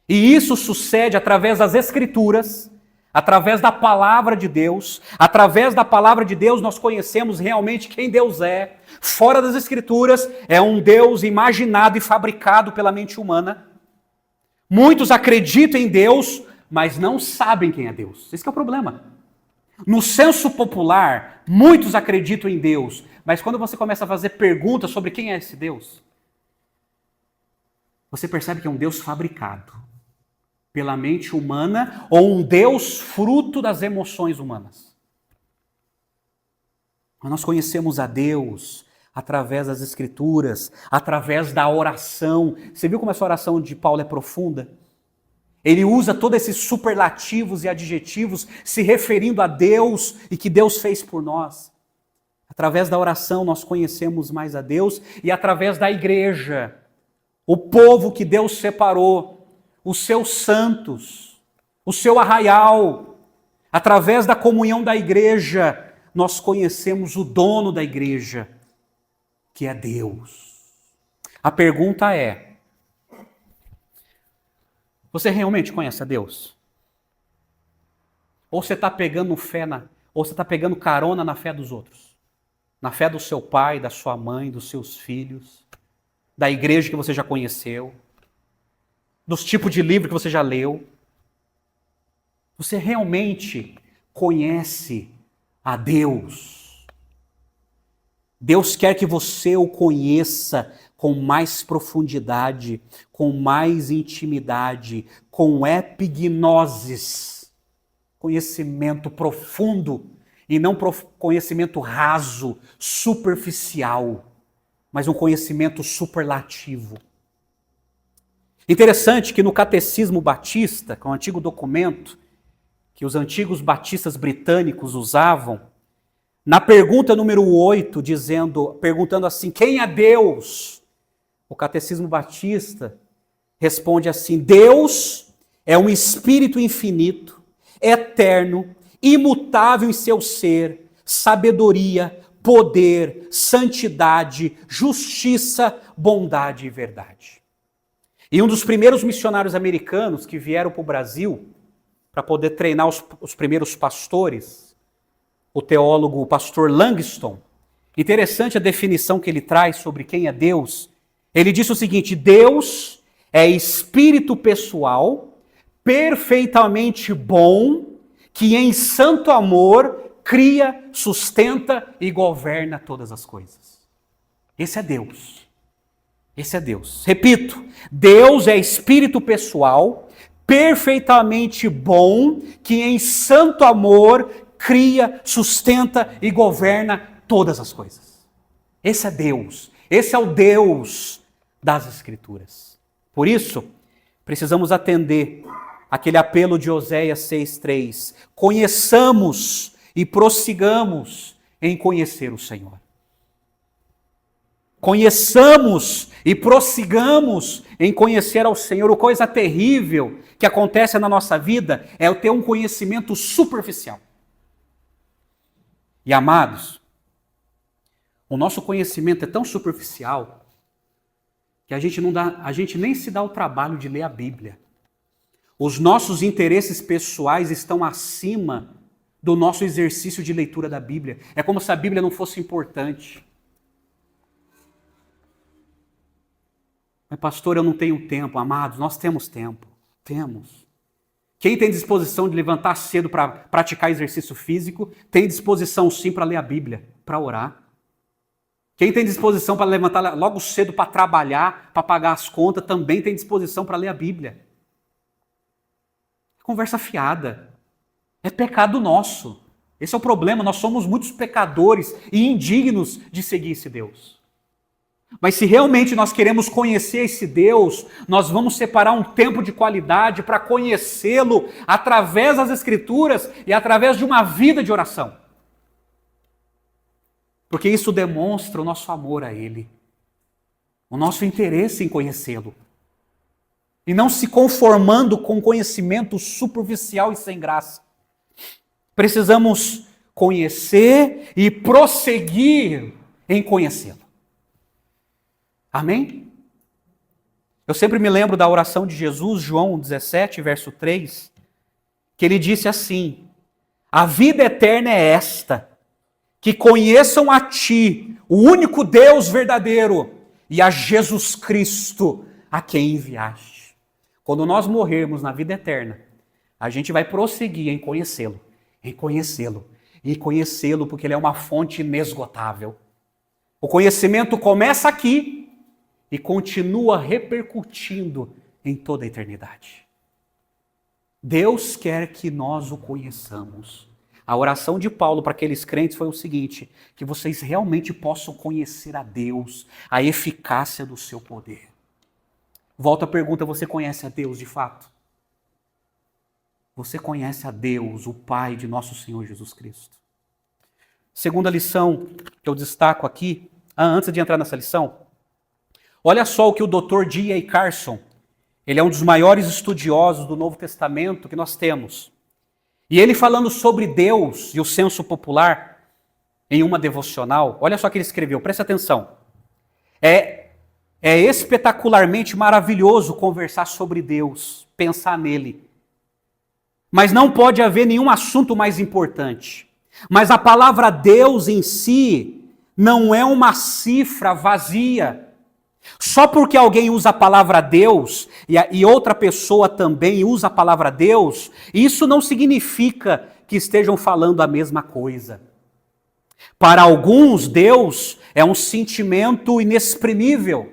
E isso sucede através das Escrituras, através da palavra de Deus. Através da palavra de Deus nós conhecemos realmente quem Deus é. Fora das Escrituras é um Deus imaginado e fabricado pela mente humana. Muitos acreditam em Deus, mas não sabem quem é Deus. Esse que é o problema. No senso popular, muitos acreditam em Deus, mas quando você começa a fazer perguntas sobre quem é esse Deus, você percebe que é um Deus fabricado pela mente humana ou um Deus fruto das emoções humanas. Mas nós conhecemos a Deus através das Escrituras, através da oração. Você viu como essa oração de Paulo é profunda? Ele usa todos esses superlativos e adjetivos se referindo a Deus e que Deus fez por nós. Através da oração nós conhecemos mais a Deus e através da igreja, o povo que Deus separou, os seus santos, o seu arraial. Através da comunhão da igreja, nós conhecemos o dono da igreja, que é Deus. A pergunta é: você realmente conhece a Deus? Ou você está pegando ou você está pegando carona na fé dos outros? Na fé do seu pai, da sua mãe, dos seus filhos, da igreja que você já conheceu, dos tipos de livro que você já leu? Você realmente conhece a Deus? Deus quer que você o conheça com mais profundidade, com mais intimidade, com epignosis, conhecimento profundo e não conhecimento raso, superficial, mas um conhecimento superlativo. Interessante que no Catecismo Batista, que é um antigo documento que os antigos batistas britânicos usavam, na pergunta número 8, perguntando assim, quem é Deus? O Catecismo Batista responde assim, Deus é um espírito infinito, eterno, imutável em seu ser, sabedoria, poder, santidade, justiça, bondade e verdade. E um dos primeiros missionários americanos que vieram para o Brasil para poder treinar os primeiros pastores, o pastor Langston, interessante a definição que ele traz sobre quem é Deus. Ele disse o seguinte, Deus é espírito pessoal, perfeitamente bom, que em santo amor cria, sustenta e governa todas as coisas. Esse é Deus. Esse é Deus. Repito, Deus é espírito pessoal, perfeitamente bom, que em santo amor cria, sustenta e governa todas as coisas. Esse é Deus. Esse é o Deus das Escrituras. Por isso, precisamos atender aquele apelo de Oséias 6,3. Conheçamos e prossigamos em conhecer o Senhor. Conheçamos e prossigamos em conhecer ao Senhor. A coisa terrível que acontece na nossa vida é eu ter um conhecimento superficial. E amados, o nosso conhecimento é tão superficial que a gente nem se dá o trabalho de ler a Bíblia. Os nossos interesses pessoais estão acima do nosso exercício de leitura da Bíblia. É como se a Bíblia não fosse importante. Mas pastor, eu não tenho tempo. Amados, nós temos tempo. Temos. Quem tem disposição de levantar cedo para praticar exercício físico, tem disposição sim para ler a Bíblia, para orar. Quem tem disposição para levantar logo cedo para trabalhar, para pagar as contas, também tem disposição para ler a Bíblia. Conversa fiada. É pecado nosso. Esse é o problema, nós somos muitos pecadores e indignos de seguir esse Deus. Mas se realmente nós queremos conhecer esse Deus, nós vamos separar um tempo de qualidade para conhecê-lo através das Escrituras e através de uma vida de oração. Porque isso demonstra o nosso amor a Ele, o nosso interesse em conhecê-lo. E não se conformando com conhecimento superficial e sem graça. Precisamos conhecer e prosseguir em conhecê-lo. Amém? Eu sempre me lembro da oração de Jesus, João 17, verso 3, que ele disse assim, a vida eterna é esta, que conheçam a Ti, o único Deus verdadeiro, e a Jesus Cristo, a quem enviaste. Quando nós morrermos na vida eterna, a gente vai prosseguir em conhecê-lo, porque Ele é uma fonte inesgotável. O conhecimento começa aqui, e continua repercutindo em toda a eternidade. Deus quer que nós o conheçamos. A oração de Paulo para aqueles crentes foi o seguinte, que vocês realmente possam conhecer a Deus, a eficácia do seu poder. Volta a pergunta, você conhece a Deus de fato? Você conhece a Deus, o Pai de nosso Senhor Jesus Cristo? Segunda lição que eu destaco aqui, antes de entrar nessa lição, olha só o que o Dr. D.A. Carson, ele é um dos maiores estudiosos do Novo Testamento que nós temos. E ele falando sobre Deus e o senso popular em uma devocional, olha só o que ele escreveu, presta atenção. É espetacularmente maravilhoso conversar sobre Deus, pensar nele. Mas não pode haver nenhum assunto mais importante. Mas a palavra Deus em si não é uma cifra vazia. Só porque alguém usa a palavra Deus e outra pessoa também usa a palavra Deus, isso não significa que estejam falando a mesma coisa. Para alguns, Deus é um sentimento inexprimível,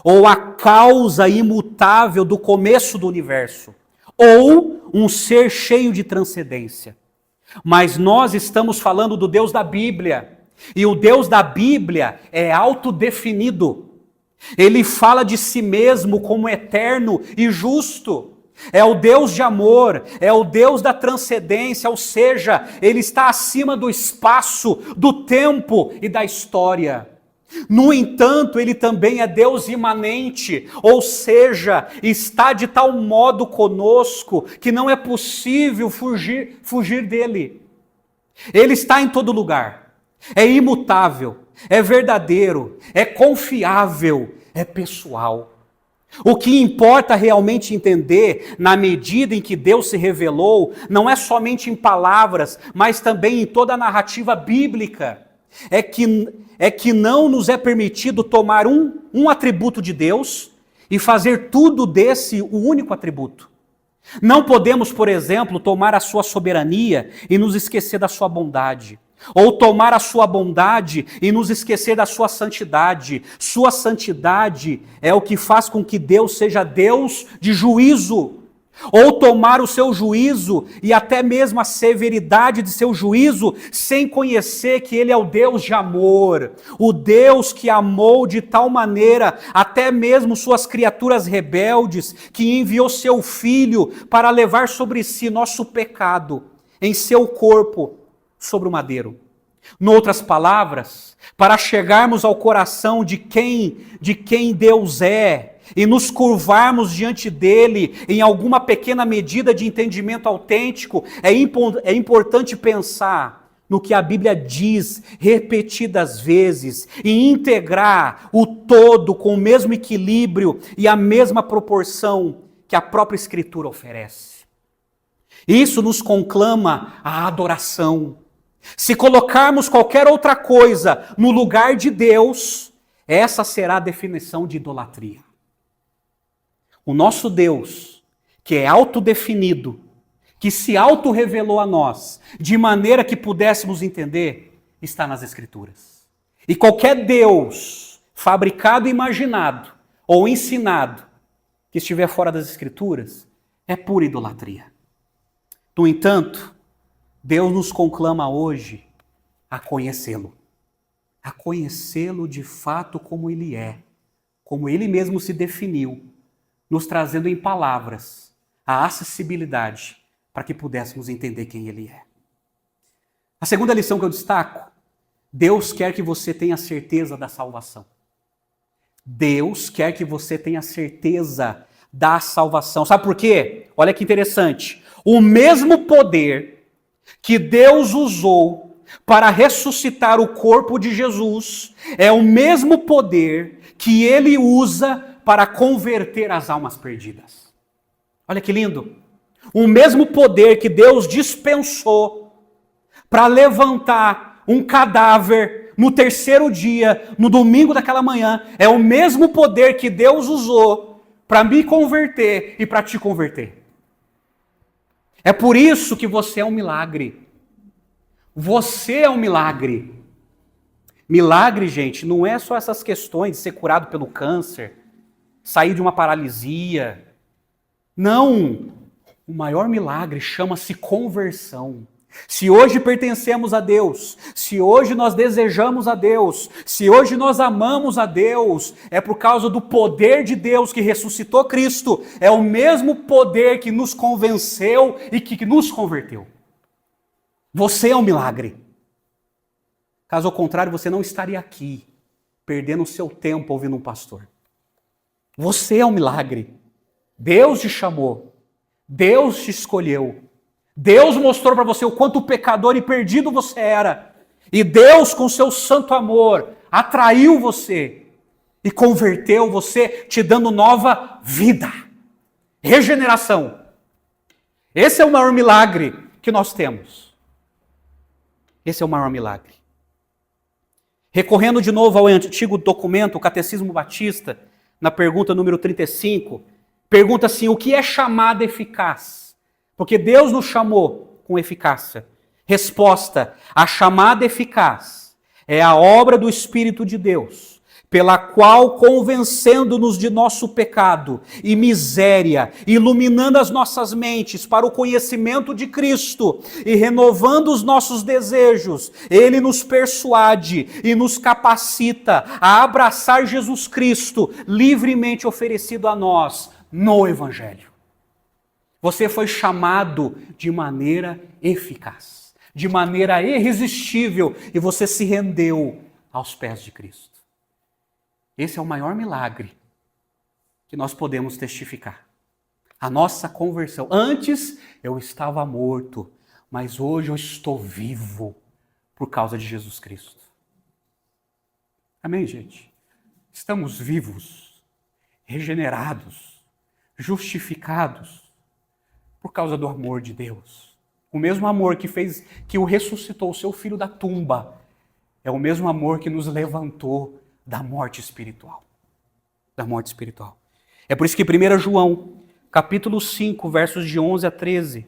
ou a causa imutável do começo do universo, ou um ser cheio de transcendência. Mas nós estamos falando do Deus da Bíblia. E o Deus da Bíblia é autodefinido. Ele fala de si mesmo como eterno e justo. É o Deus de amor, é o Deus da transcendência, ou seja, Ele está acima do espaço, do tempo e da história. No entanto, Ele também é Deus imanente, ou seja, está de tal modo conosco que não é possível fugir dele. Ele está em todo lugar, é imutável, é verdadeiro, é confiável, é pessoal. O que importa realmente entender, na medida em que Deus se revelou, não é somente em palavras, mas também em toda a narrativa bíblica, é que não nos é permitido tomar um atributo de Deus e fazer tudo desse o único atributo. Não podemos, por exemplo, tomar a sua soberania e nos esquecer da sua bondade. Ou tomar a sua bondade e nos esquecer da sua santidade. Sua santidade é o que faz com que Deus seja Deus de juízo. Ou tomar o seu juízo e até mesmo a severidade de seu juízo sem conhecer que Ele é o Deus de amor. O Deus que amou de tal maneira até mesmo suas criaturas rebeldes, que enviou seu Filho para levar sobre si nosso pecado em seu corpo sobre o madeiro. Noutras palavras, para chegarmos ao coração de quem Deus é e nos curvarmos diante dele em alguma pequena medida de entendimento autêntico, é importante pensar no que a Bíblia diz repetidas vezes e integrar o todo com o mesmo equilíbrio e a mesma proporção que a própria Escritura oferece. Isso nos conclama a adoração. Se colocarmos qualquer outra coisa no lugar de Deus, essa será a definição de idolatria. O nosso Deus, que é autodefinido, que se autorrevelou a nós, de maneira que pudéssemos entender, está nas Escrituras. E qualquer Deus, fabricado, imaginado ou ensinado, que estiver fora das Escrituras, é pura idolatria. No entanto, Deus nos conclama hoje a conhecê-lo de fato como Ele é, como Ele mesmo se definiu, nos trazendo em palavras a acessibilidade para que pudéssemos entender quem Ele é. A segunda lição que eu destaco, Deus quer que você tenha certeza da salvação. Deus quer que você tenha certeza da salvação. Sabe por quê? Olha que interessante. O mesmo poder que Deus usou para ressuscitar o corpo de Jesus é o mesmo poder que Ele usa para converter as almas perdidas. Olha que lindo! O mesmo poder que Deus dispensou para levantar um cadáver no terceiro dia, no domingo daquela manhã, é o mesmo poder que Deus usou para me converter e para te converter. É por isso que você é um milagre. Você é um milagre. Milagre, gente, não é só essas questões de ser curado pelo câncer, sair de uma paralisia. Não. O maior milagre chama-se conversão. Se hoje pertencemos a Deus, se hoje nós desejamos a Deus, se hoje nós amamos a Deus, é por causa do poder de Deus que ressuscitou Cristo. É o mesmo poder que nos convenceu e que nos converteu. Você é um milagre. Caso ao contrário, você não estaria aqui, perdendo o seu tempo ouvindo um pastor. Você é um milagre. Deus te chamou. Deus te escolheu. Deus mostrou para você o quanto pecador e perdido você era. E Deus, com seu santo amor, atraiu você e converteu você, te dando nova vida. Regeneração. Esse é o maior milagre que nós temos. Esse é o maior milagre. Recorrendo de novo ao antigo documento, o Catecismo Batista, na pergunta número 35, pergunta assim: o que é chamada eficaz? Porque Deus nos chamou com eficácia. Resposta: a chamada eficaz é a obra do Espírito de Deus, pela qual, convencendo-nos de nosso pecado e miséria, iluminando as nossas mentes para o conhecimento de Cristo e renovando os nossos desejos, Ele nos persuade e nos capacita a abraçar Jesus Cristo, livremente oferecido a nós no Evangelho. Você foi chamado de maneira eficaz, de maneira irresistível, e você se rendeu aos pés de Cristo. Esse é o maior milagre que nós podemos testificar. A nossa conversão. Antes eu estava morto, mas hoje eu estou vivo por causa de Jesus Cristo. Amém, gente? Estamos vivos, regenerados, justificados por causa do amor de Deus. O mesmo amor que o ressuscitou, o seu filho da tumba, é o mesmo amor que nos levantou da morte espiritual. Da morte espiritual. É por isso que 1 João, capítulo 5, versos de 11 a 13,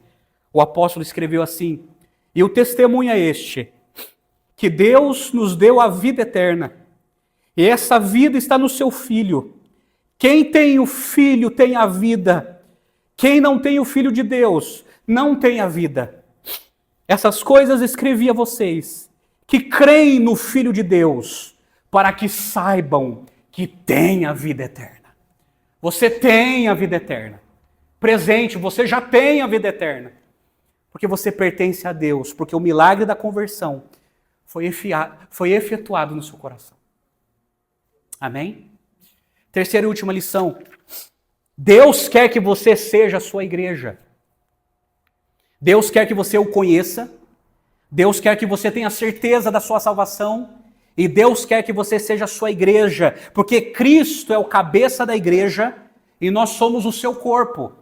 o apóstolo escreveu assim: e o testemunho é este, que Deus nos deu a vida eterna, e essa vida está no seu Filho. Quem tem o Filho tem a vida. Quem não tem o Filho de Deus não tem a vida. Essas coisas escrevi a vocês, que creem no Filho de Deus, para que saibam que tem a vida eterna. Você tem a vida eterna. Presente, você já tem a vida eterna. Porque você pertence a Deus, porque o milagre da conversão foi efetuado no seu coração. Amém? Terceira e última lição. Deus quer que você seja a sua igreja. Deus quer que você o conheça. Deus quer que você tenha certeza da sua salvação. E Deus quer que você seja a sua igreja, porque Cristo é o cabeça da igreja e nós somos o seu corpo.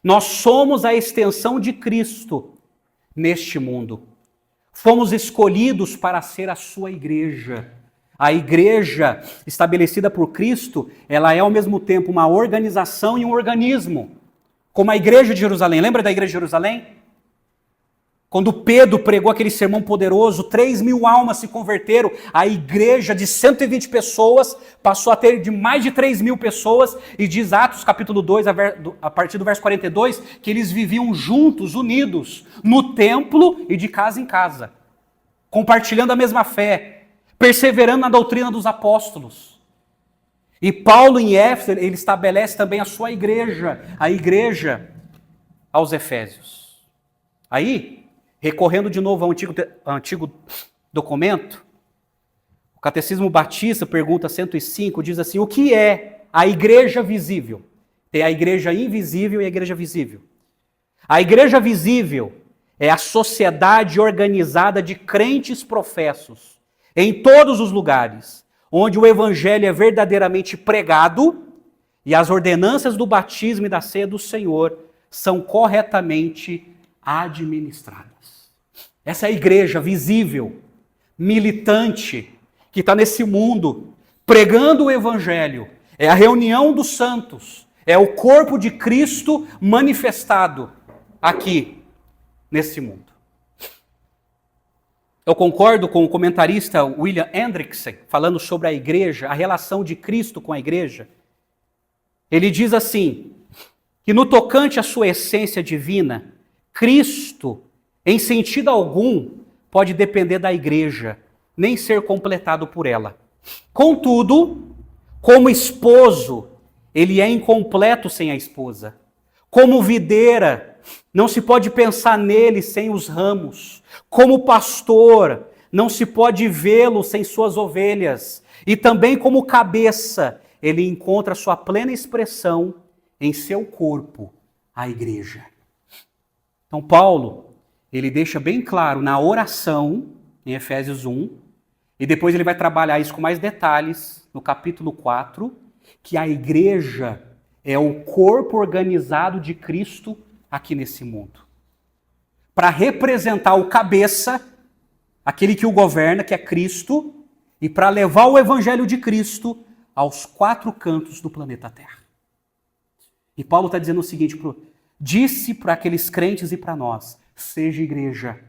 Nós somos a extensão de Cristo neste mundo. Fomos escolhidos para ser a sua igreja. A igreja estabelecida por Cristo, ela é ao mesmo tempo uma organização e um organismo. Como a igreja de Jerusalém. Lembra da igreja de Jerusalém? Quando Pedro pregou aquele sermão poderoso, 3.000 almas se converteram, a igreja de 120 pessoas passou a ter de mais de 3.000 pessoas, e diz Atos capítulo 2, a partir do verso 42, que eles viviam juntos, unidos, no templo e de casa em casa, compartilhando a mesma fé, perseverando na doutrina dos apóstolos. E Paulo em Éfeso, ele estabelece também a sua igreja, a igreja aos Efésios. Aí, recorrendo de novo ao antigo documento, o Catecismo Batista, pergunta 105, diz assim: o que é a igreja visível? Tem a igreja invisível e a igreja visível. A igreja visível é a sociedade organizada de crentes professos em todos os lugares, onde o evangelho é verdadeiramente pregado e as ordenanças do batismo e da ceia do Senhor são corretamente administradas. Essa é a igreja visível, militante, que está nesse mundo, pregando o evangelho. É a reunião dos santos, é o corpo de Cristo manifestado aqui, nesse mundo. Eu concordo com o comentarista William Hendrickson, falando sobre a igreja, a relação de Cristo com a igreja. Ele diz assim, que no tocante à sua essência divina, Cristo, em sentido algum, pode depender da igreja, nem ser completado por ela. Contudo, como esposo, ele é incompleto sem a esposa. Como videira, não se pode pensar nele sem os ramos. Como pastor, não se pode vê-lo sem suas ovelhas. E também como cabeça, ele encontra sua plena expressão em seu corpo, a igreja. Então Paulo, ele deixa bem claro na oração, em Efésios 1, e depois ele vai trabalhar isso com mais detalhes no capítulo 4, que a igreja é o corpo organizado de Cristo aqui nesse mundo. Para representar o cabeça, aquele que o governa, que é Cristo, e para levar o evangelho de Cristo aos 4 cantos do planeta Terra. E Paulo está dizendo o seguinte, disse para aqueles crentes e para nós, seja igreja,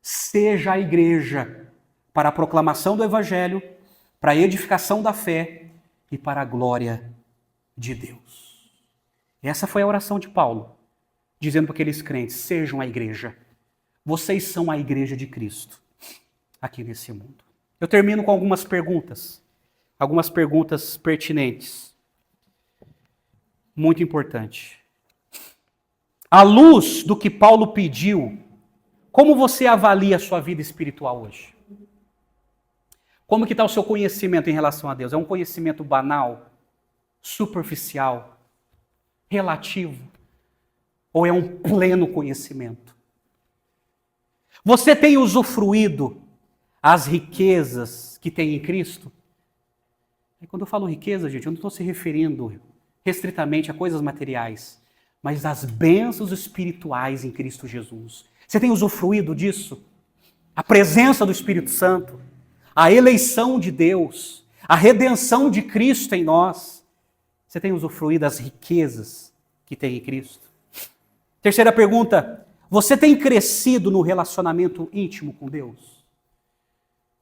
seja a igreja, para a proclamação do evangelho, para a edificação da fé e para a glória de Deus. Essa foi a oração de Paulo, dizendo para aqueles crentes: sejam a igreja. Vocês são a igreja de Cristo aqui nesse mundo. Eu termino com algumas perguntas pertinentes. Muito importante. À luz do que Paulo pediu, como você avalia a sua vida espiritual hoje? Como que está o seu conhecimento em relação a Deus? É um conhecimento banal, superficial, relativo? Ou é um pleno conhecimento? Você tem usufruído as riquezas que tem em Cristo? E quando eu falo riqueza, gente, eu não estou se referindo restritamente a coisas materiais, mas às bênçãos espirituais em Cristo Jesus. Você tem usufruído disso? A presença do Espírito Santo, a eleição de Deus, a redenção de Cristo em nós. Você tem usufruído das riquezas que tem em Cristo? Terceira pergunta: você tem crescido no relacionamento íntimo com Deus?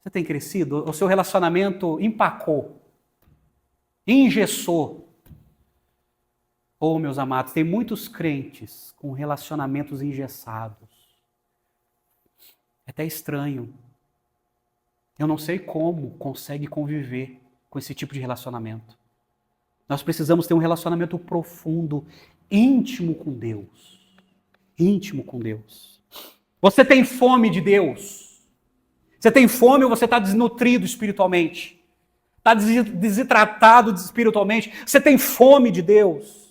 Você tem crescido? O seu relacionamento empacou, engessou? Oh, meus amados, tem muitos crentes com relacionamentos engessados. É até estranho. Eu não sei como consegue conviver com esse tipo de relacionamento. Nós precisamos ter um relacionamento profundo, íntimo com Deus. Íntimo com Deus. Você tem fome de Deus? Você tem fome ou você está desnutrido espiritualmente? Está desidratado espiritualmente? Você tem fome de Deus?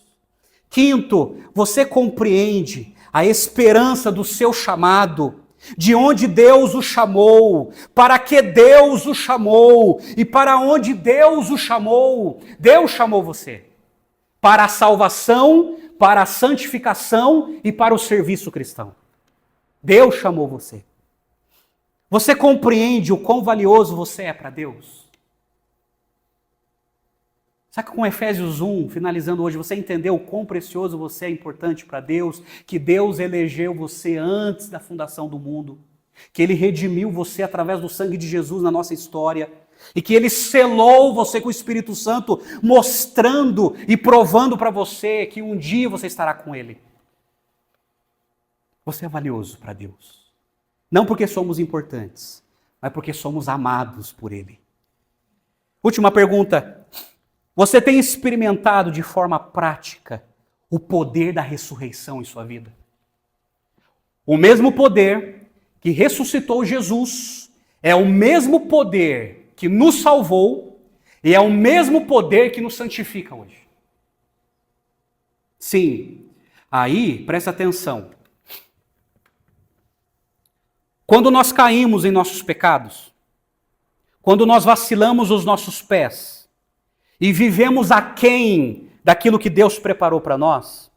Quinto, você compreende a esperança do seu chamado, de onde Deus o chamou, para que Deus o chamou e para onde Deus o chamou. Deus chamou você para a salvação, para a santificação e para o serviço cristão. Deus chamou você. Você compreende o quão valioso você é para Deus? Sabe que com Efésios 1, finalizando hoje, você entendeu o quão precioso você é importante para Deus, que Deus elegeu você antes da fundação do mundo, que Ele redimiu você através do sangue de Jesus na nossa história, e que Ele selou você com o Espírito Santo, mostrando e provando para você que um dia você estará com Ele. Você é valioso para Deus. Não porque somos importantes, mas porque somos amados por Ele. Última pergunta. Você tem experimentado de forma prática o poder da ressurreição em sua vida? O mesmo poder que ressuscitou Jesus é o mesmo poder que nos salvou e é o mesmo poder que nos santifica hoje. Sim, aí, presta atenção. Quando nós caímos em nossos pecados, quando nós vacilamos os nossos pés, e vivemos aquém daquilo que Deus preparou para nós,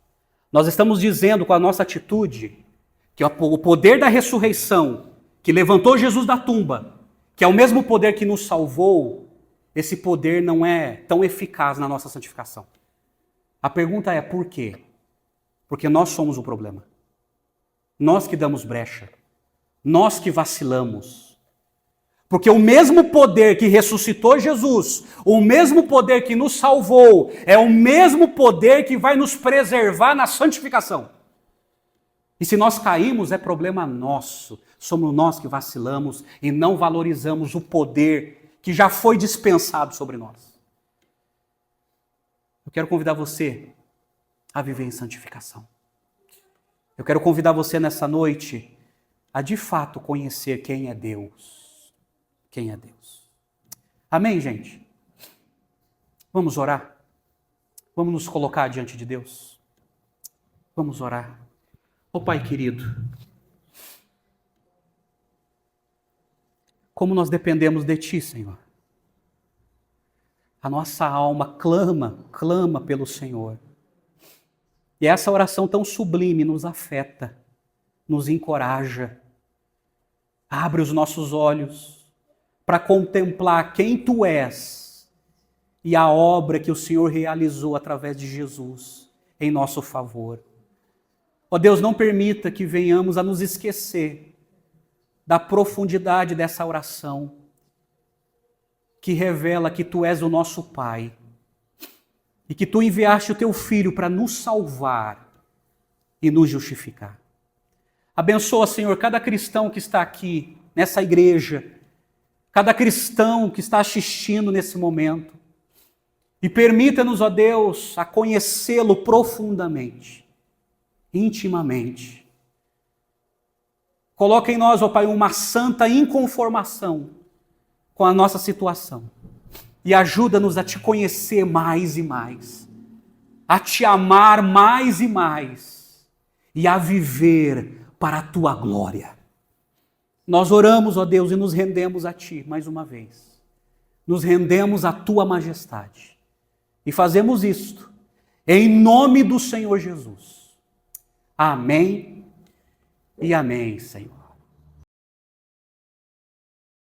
nós estamos dizendo com a nossa atitude que o poder da ressurreição, que levantou Jesus da tumba, que é o mesmo poder que nos salvou, esse poder não é tão eficaz na nossa santificação. A pergunta é por quê? Porque nós somos o problema. Nós que damos brecha. Nós que vacilamos. Porque o mesmo poder que ressuscitou Jesus, o mesmo poder que nos salvou, é o mesmo poder que vai nos preservar na santificação. E se nós caímos, é problema nosso. Somos nós que vacilamos e não valorizamos o poder que já foi dispensado sobre nós. Eu quero convidar você a viver em santificação. Eu quero convidar você nessa noite a de fato conhecer quem é Deus. Quem é Deus. Amém, gente? Vamos orar? Vamos nos colocar diante de Deus? Vamos orar. Ó Pai querido, como nós dependemos de Ti, Senhor. A nossa alma clama pelo Senhor. E essa oração tão sublime nos afeta, nos encoraja, abre os nossos olhos para contemplar quem Tu és e a obra que o Senhor realizou através de Jesus em nosso favor. Ó Deus, não permita que venhamos a nos esquecer da profundidade dessa oração, que revela que Tu és o nosso Pai e que Tu enviaste o Teu Filho para nos salvar e nos justificar. Abençoa, Senhor, cada cristão que está aqui, nessa igreja, cada cristão que está assistindo nesse momento, e permita-nos, ó Deus, a conhecê-lo profundamente, intimamente. Coloca em nós, ó Pai, uma santa inconformação com a nossa situação e ajuda-nos a Te conhecer mais e mais, a Te amar mais e mais e a viver para a Tua glória. Nós oramos, ó Deus, e nos rendemos a Ti mais uma vez. Nos rendemos à Tua majestade. E fazemos isto em nome do Senhor Jesus. Amém e amém, Senhor.